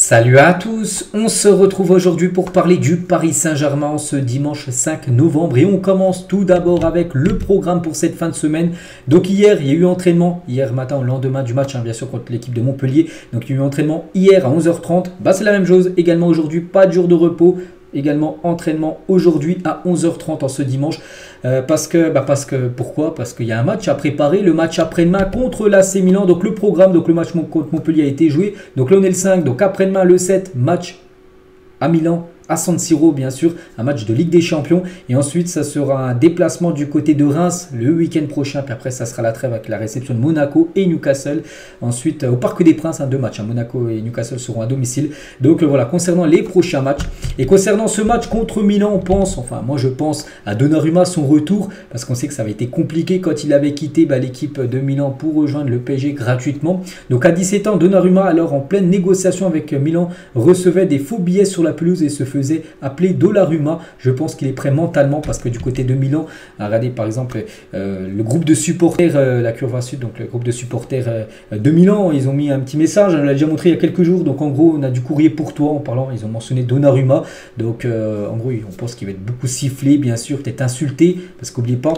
Salut à tous, on se retrouve aujourd'hui pour parler du Paris Saint-Germain ce dimanche 5 novembre et on commence tout d'abord avec le programme pour cette fin de semaine. Donc hier, il y a eu entraînement, hier matin au lendemain du match bien sûr contre l'équipe de Montpellier. Donc il y a eu entraînement hier à 11h30, c'est la même chose également aujourd'hui, pas de jour de repos. Également entraînement aujourd'hui à 11h30 en ce dimanche. Pourquoi? Parce qu'il y a un match à préparer, le match après-demain contre l'AC Milan. Donc le programme, donc le match contre Montpellier a été joué. Donc là on est le 5, donc après-demain le 7, match à Milan. À San Siro bien sûr, un match de Ligue des Champions et ensuite ça sera un déplacement du côté de Reims le week-end prochain, puis après ça sera la trêve avec la réception de Monaco et Newcastle, ensuite au Parc des Princes, deux matchs, Monaco et Newcastle seront à domicile. Donc voilà concernant les prochains matchs et concernant ce match contre Milan, moi je pense à Donnarumma, son retour, parce qu'on sait que ça avait été compliqué quand il avait quitté l'équipe de Milan pour rejoindre le PSG gratuitement. Donc à 17 ans, Donnarumma, alors en pleine négociation avec Milan, recevait des faux billets sur la pelouse et se faisait appeler Donnarumma. Je pense qu'il est prêt mentalement parce que du côté de Milan, regardez par exemple le groupe de supporters, la Curva Sud, donc le groupe de supporters de Milan, ils ont mis un petit message, on l'a déjà montré il y a quelques jours, donc en gros on a du courrier pour toi en parlant, ils ont mentionné Donnarumma, donc en gros on pense qu'il va être beaucoup sifflé, bien sûr, peut-être insulté, parce qu'oubliez pas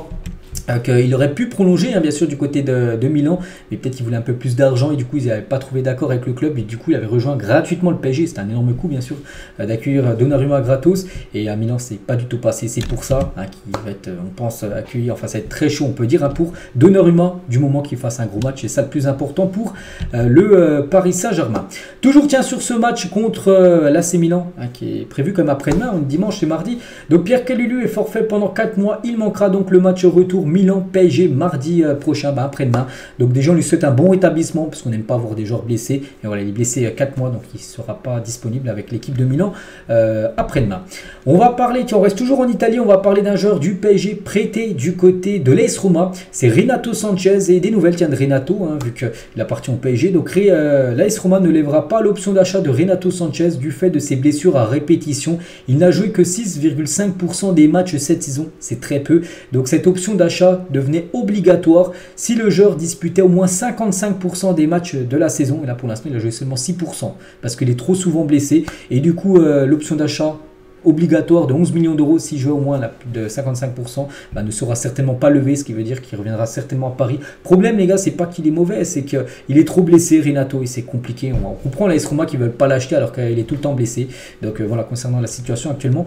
qu'il aurait pu prolonger bien sûr du côté de Milan, mais peut-être qu'il voulait un peu plus d'argent et du coup ils n'avaient pas trouvé d'accord avec le club et du coup il avait rejoint gratuitement le PSG. C'était un énorme coup bien sûr d'accueillir Donnarumma gratos, et à Milan c'est pas du tout passé. C'est pour ça qu'il va être, on pense, accueillir, ça va être très chaud on peut dire pour Donnarumma du moment qu'il fasse un gros match, c'est ça le plus important pour le Paris Saint-Germain. Toujours sur ce match contre l'AC Milan qui est prévu comme après-demain, dimanche et mardi. Donc Pierre Kalulu est forfait pendant 4 mois, il manquera donc le match retour Milan-PSG mardi prochain, après-demain. Donc déjà on lui souhaite un bon rétablissement parce qu'on n'aime pas avoir des joueurs blessés. Et voilà, il est blessé 4 mois donc il ne sera pas disponible avec l'équipe de Milan après-demain. On va parler, on reste toujours en Italie, on va parler d'un joueur du PSG prêté du côté de l'AS Roma. C'est Renato Sanchez et des nouvelles de Renato, vu qu'il appartient au PSG. Donc l'AS Roma ne lèvera pas l'option d'achat de Renato Sanchez du fait de ses blessures à répétition. Il n'a joué que 6,5% des matchs cette saison, c'est très peu. Donc cette option d'achat devenait obligatoire si le joueur disputait au moins 55% des matchs de la saison. Et là pour l'instant il a joué seulement 6% parce qu'il est trop souvent blessé. Et du coup l'option d'achat obligatoire de 11 millions d'euros s'il joue au moins plus de 55% ne sera certainement pas levé, ce qui veut dire qu'il reviendra certainement à Paris. Problème les gars, c'est pas qu'il est mauvais, c'est qu'il est trop blessé Renato et c'est compliqué. On comprend l'AS Roma qui ne veulent pas l'acheter alors qu'il est tout le temps blessé. Donc voilà, concernant la situation actuellement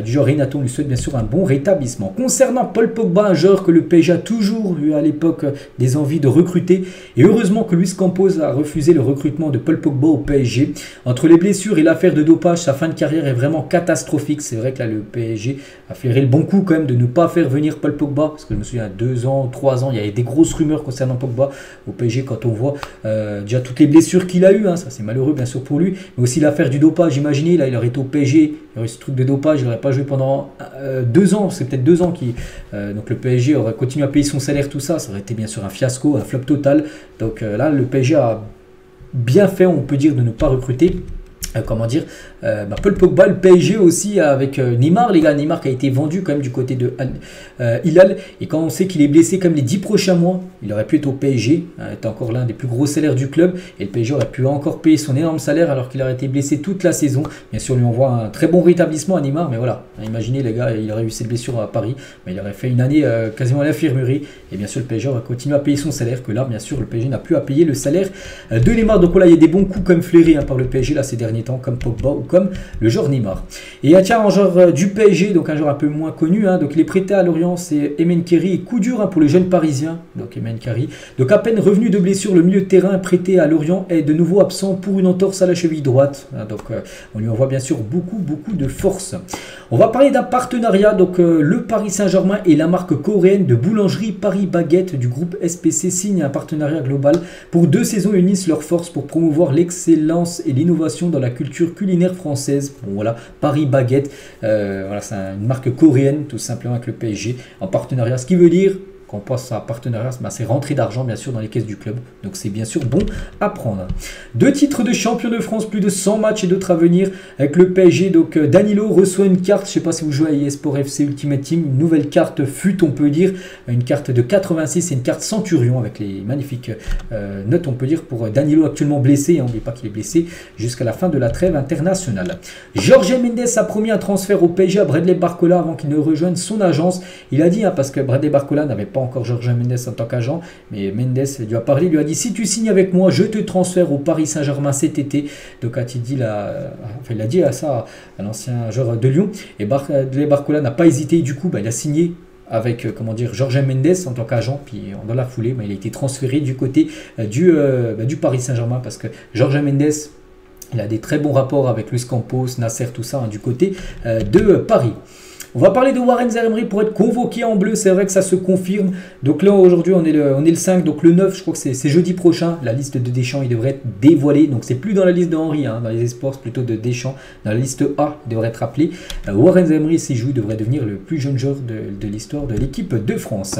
du joueur Renato, on lui souhaite bien sûr un bon rétablissement. Concernant Paul Pogba, un joueur que le PSG a toujours eu à l'époque des envies de recruter, et heureusement que Luis Campos a refusé le recrutement de Paul Pogba au PSG. Entre les blessures et l'affaire de dopage, sa fin de carrière est vraiment catastrophique. C'est vrai que là le PSG a flairé le bon coup quand même de ne pas faire venir Paul Pogba, parce que je me souviens il y a 2 ans, 3 ans, il y avait des grosses rumeurs concernant Pogba au PSG. Quand on voit déjà toutes les blessures qu'il a eues, ça c'est malheureux bien sûr pour lui, mais aussi l'affaire du dopage. Imaginez, là il aurait été au PSG, il y aurait eu ce truc de dopage, il n'aurait pas joué pendant 2 ans, c'est peut-être 2 ans donc le PSG aurait continué à payer son salaire, tout ça, ça aurait été bien sûr un fiasco, un flop total. Donc là le PSG a bien fait, on peut dire, de ne pas recruter Paul Pogba. Le PSG aussi avec Neymar, les gars, Neymar qui a été vendu quand même du côté de Hilal, et quand on sait qu'il est blessé comme les 10 prochains mois, il aurait pu être au PSG, est encore l'un des plus gros salaires du club, et le PSG aurait pu encore payer son énorme salaire alors qu'il aurait été blessé toute la saison. Bien sûr, on lui envoie un très bon rétablissement à Neymar, mais voilà, imaginez les gars, il aurait eu cette blessure à Paris, mais il aurait fait une année quasiment à l'infirmerie, et bien sûr le PSG aurait continué à payer son salaire, que là bien sûr le PSG n'a plus à payer le salaire de Neymar. Donc voilà, il y a des bons coups comme flairés par le PSG là ces derniers temps, comme Pogba ou comme le joueur Neymar. Et tiens, un joueur du PSG, donc un joueur un peu moins connu, donc il est prêté à Lorient, c'est Emen Khéri, et coup dur pour les jeunes parisiens, donc Emen Khéri. Donc à peine revenu de blessure, le milieu de terrain prêté à Lorient est de nouveau absent pour une entorse à la cheville droite, donc on lui envoie bien sûr beaucoup de force. On va parler d'un partenariat, donc le Paris Saint-Germain et la marque coréenne de boulangerie Paris Baguette du groupe SPC signent un partenariat global pour 2 saisons, unissent leurs forces pour promouvoir l'excellence et l'innovation dans la culture culinaire française. Bon voilà, Paris Baguette, voilà, c'est une marque coréenne tout simplement avec le PSG en partenariat, ce qui veut dire quand on pense à partenariat, c'est rentrée d'argent bien sûr dans les caisses du club. Donc c'est bien sûr bon à prendre. 2 titres de champion de France, plus de 100 matchs et d'autres à venir avec le PSG. Donc Danilo reçoit une carte, je ne sais pas si vous jouez à eSport FC Ultimate Team, une nouvelle carte FUT on peut dire, une carte de 86 et une carte Centurion avec les magnifiques notes on peut dire pour Danilo actuellement blessé, n'oubliez pas qu'il est blessé jusqu'à la fin de la trêve internationale. Jorge Mendes a promis un transfert au PSG à Bradley Barcola avant qu'il ne rejoigne son agence. Il a dit, parce que Bradley Barcola n'avait pas encore Jorge Mendes en tant qu'agent, mais Mendes lui a parlé, lui a dit si tu signes avec moi, je te transfère au Paris Saint-Germain cet été. Donc quand il a dit à ça à l'ancien joueur de Lyon, et Bradley Barcola n'a pas hésité, du coup il a signé avec Jorge Mendes en tant qu'agent, puis dans la foulée il a été transféré du côté du Paris Saint-Germain parce que Jorge Mendes il a des très bons rapports avec Luis Campos, Nasser, tout ça du côté de Paris. On va parler de Warren Zaïre-Emery pour être convoqué en bleu, c'est vrai que ça se confirme. Donc là aujourd'hui on est le 5, donc le 9 je crois que c'est jeudi prochain. La liste de Deschamps il devrait être dévoilée, donc c'est plus dans la liste de Henry, dans les esports, c'est plutôt de Deschamps. Dans la liste A il devrait être appelé. Warren Zaïre-Emery s'il joue, il devrait devenir le plus jeune joueur de l'histoire de l'équipe de France.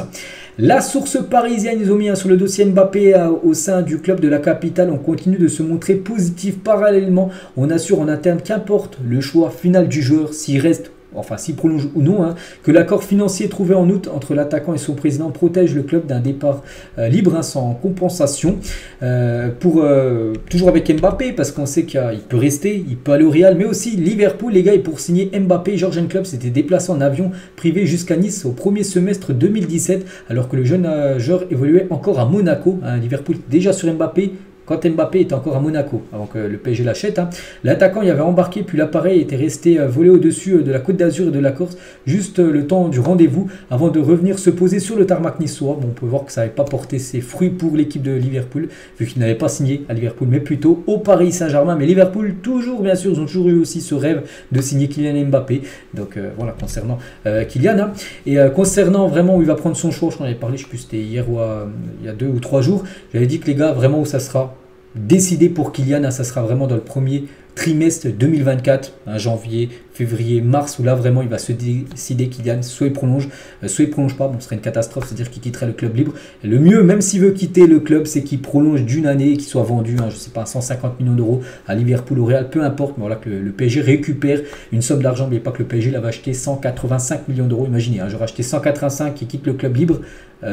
La source parisienne, ils ont mis sur le dossier Mbappé au sein du club de la capitale. On continue de se montrer positif. Parallèlement, on assure en interne qu'importe le choix final du joueur, s'il reste, enfin s'il prolonge ou non, que l'accord financier trouvé en août entre l'attaquant et son président protège le club d'un départ libre sans compensation. Toujours avec Mbappé, parce qu'on sait qu'il peut rester, il peut aller au Real, mais aussi Liverpool, les gars, et pour signer Mbappé, Jürgen Klopp s'était déplacé en avion privé jusqu'à Nice au premier semestre 2017, alors que le jeune joueur évoluait encore à Monaco. Liverpool déjà sur Mbappé, quand Mbappé était encore à Monaco, avant que le PSG l'achète. L'attaquant y avait embarqué, puis l'appareil était resté volé au-dessus de la Côte d'Azur et de la Corse, juste le temps du rendez-vous, avant de revenir se poser sur le tarmac niçois. Bon, on peut voir que ça n'avait pas porté ses fruits pour l'équipe de Liverpool, vu qu'il n'avait pas signé à Liverpool, mais plutôt au Paris Saint-Germain. Mais Liverpool, toujours, bien sûr, ils ont toujours eu aussi ce rêve de signer Kylian Mbappé. Donc voilà, concernant Kylian. Et concernant vraiment où il va prendre son choix, je t'en avais parlé, je ne sais plus, c'était hier ou il y a 2 ou 3 jours, j'avais dit que les gars, vraiment où ça sera décidé pour Kylian, ça sera vraiment dans le premier trimestre 2024, janvier, février, mars, où là vraiment il va se décider Kylian, soit il prolonge pas, bon ce serait une catastrophe, c'est-à-dire qu'il quitterait le club libre. Et le mieux, même s'il veut quitter le club, c'est qu'il prolonge d'une année et qu'il soit vendu, je sais pas, 150 millions d'euros à Liverpool, au Real, peu importe, mais voilà que le PSG récupère une somme d'argent. N'oubliez pas que le PSG l'avait acheté 185 millions d'euros, imaginez, j'aurais acheté 185 et quitte le club libre,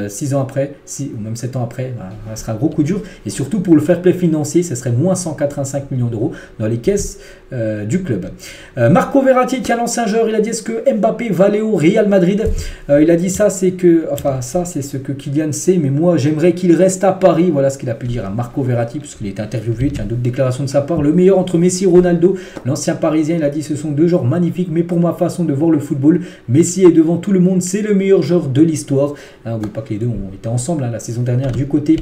6 ans après, ou même 7 ans après, ça sera un gros coup dur. Et surtout pour le fair play financier, ça serait moins 185 millions d'euros dans les caisses du club. Marco Verratti qui a lancé un joueur, il a dit est-ce que Mbappé va aller au Real Madrid. Il a dit ça, c'est ce que Kylian sait, mais moi j'aimerais qu'il reste à Paris. Voilà ce qu'il a pu dire à Marco Verratti, puisqu'il est interviewé, tiens, d'autres déclarations de sa part. Le meilleur entre Messi et Ronaldo, l'ancien parisien, il a dit ce sont 2 joueurs magnifiques, mais pour ma façon de voir le football, Messi est devant tout le monde, c'est le meilleur joueur de l'histoire. N'oubliez pas que les deux ont été ensemble la saison dernière du côté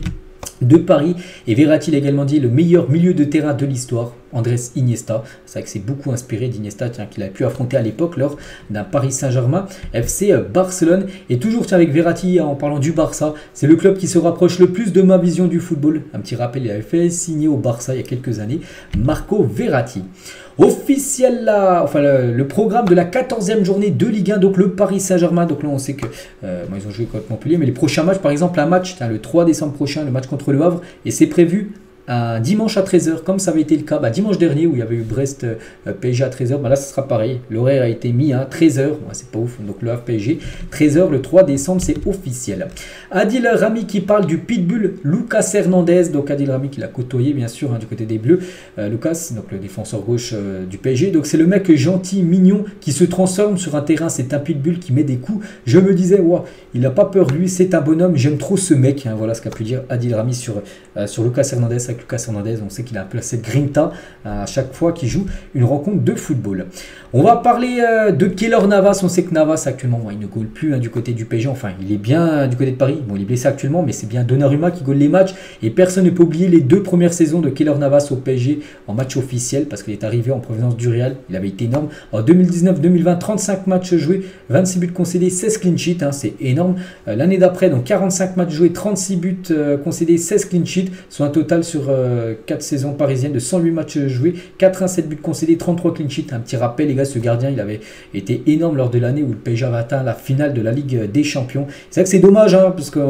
de Paris. Et Verratti a également dit le meilleur milieu de terrain de l'histoire, Andrés Iniesta. C'est vrai que c'est beaucoup inspiré d'Iniesta qu'il a pu affronter à l'époque lors d'un Paris Saint-Germain FC Barcelone. Et toujours avec Verratti, en parlant du Barça, c'est le club qui se rapproche le plus de ma vision du football. Un petit rappel, il avait fait signer au Barça il y a quelques années Marco Verratti. Officiel le programme de la 14e journée de Ligue 1, donc le Paris Saint-Germain. Donc là on sait que ils ont joué contre Montpellier, mais les prochains matchs, par exemple un match le 3 décembre prochain, le match contre le Havre, et c'est prévu un dimanche à 13h, comme ça avait été le cas dimanche dernier où il y avait eu Brest PSG à 13h. Là ce sera pareil, l'horaire a été mis à 13h, c'est pas ouf, donc le Havre PSG 13h le 3 décembre, c'est officiel. Adil Rami qui parle du pitbull Lucas Hernandez, donc Adil Rami qui l'a côtoyé bien sûr du côté des Bleus. Lucas, donc le défenseur gauche du PSG, donc c'est le mec gentil, mignon qui se transforme sur un terrain, c'est un pitbull qui met des coups. Je me disais, wow, il n'a pas peur lui, c'est un bonhomme, j'aime trop ce mec. Voilà ce qu'a pu dire Adil Rami sur Lucas Hernandez. Lucas Hernandez, on sait qu'il a un peu cette grinta à chaque fois qu'il joue une rencontre de football. On va parler de Keylor Navas. On sait que Navas actuellement, il ne goal plus du côté du PSG, enfin il est bien du côté de Paris, bon il est blessé actuellement, mais c'est bien Donnarumma qui goal les matchs, et personne ne peut oublier les 2 premières saisons de Keylor Navas au PSG en match officiel, parce qu'il est arrivé en provenance du Real, il avait été énorme. En 2019-2020, 35 matchs joués, 26 buts concédés, 16 clean sheets, c'est énorme. L'année d'après, donc 45 matchs joués, 36 buts concédés, 16 clean sheets, soit un total sur sur 4 saisons parisiennes de 108 matchs joués, 87 buts concédés, 33 clean sheets. Un petit rappel les gars, ce gardien il avait été énorme lors de l'année où le PSG avait atteint la finale de la Ligue des Champions. C'est vrai que c'est dommage hein, parce que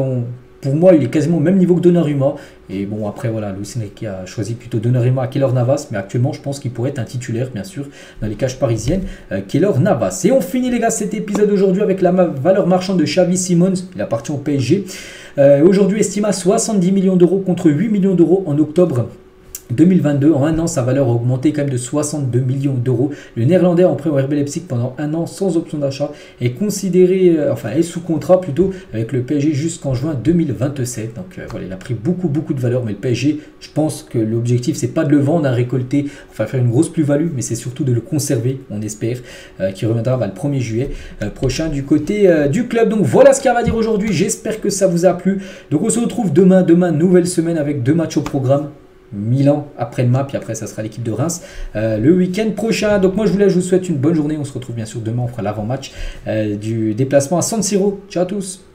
pour moi il est quasiment au même niveau que Donnarumma. Et bon après voilà, Luis Enrique a choisi plutôt Donnarumma à Keylor Navas, mais actuellement je pense qu'il pourrait être un titulaire bien sûr dans les cages parisiennes, Keylor Navas. Et on finit les gars cet épisode aujourd'hui avec la valeur marchande de Xavi Simons, il appartient au PSG. Aujourd'hui estimé à 70 millions d'euros contre 8 millions d'euros en octobre 2022. En un an, sa valeur a augmenté quand même de 62 millions d'euros. Le Néerlandais en prêt au RB Leipzig pendant un an sans option d'achat est considéré, est sous contrat plutôt avec le PSG jusqu'en juin 2027. Donc voilà, il a pris beaucoup de valeur, mais le PSG, je pense que l'objectif c'est pas de le vendre à récolter, faire une grosse plus-value, mais c'est surtout de le conserver, on espère, qui reviendra le 1er juillet prochain du côté du club. Donc voilà ce qu'il y a à dire aujourd'hui, j'espère que ça vous a plu. Donc on se retrouve demain, nouvelle semaine avec 2 matchs au programme. Milan après-demain, puis après ça sera l'équipe de Reims le week-end prochain. Donc moi je vous souhaite une bonne journée, on se retrouve bien sûr demain, on fera l'avant-match du déplacement à San Siro. Ciao à tous.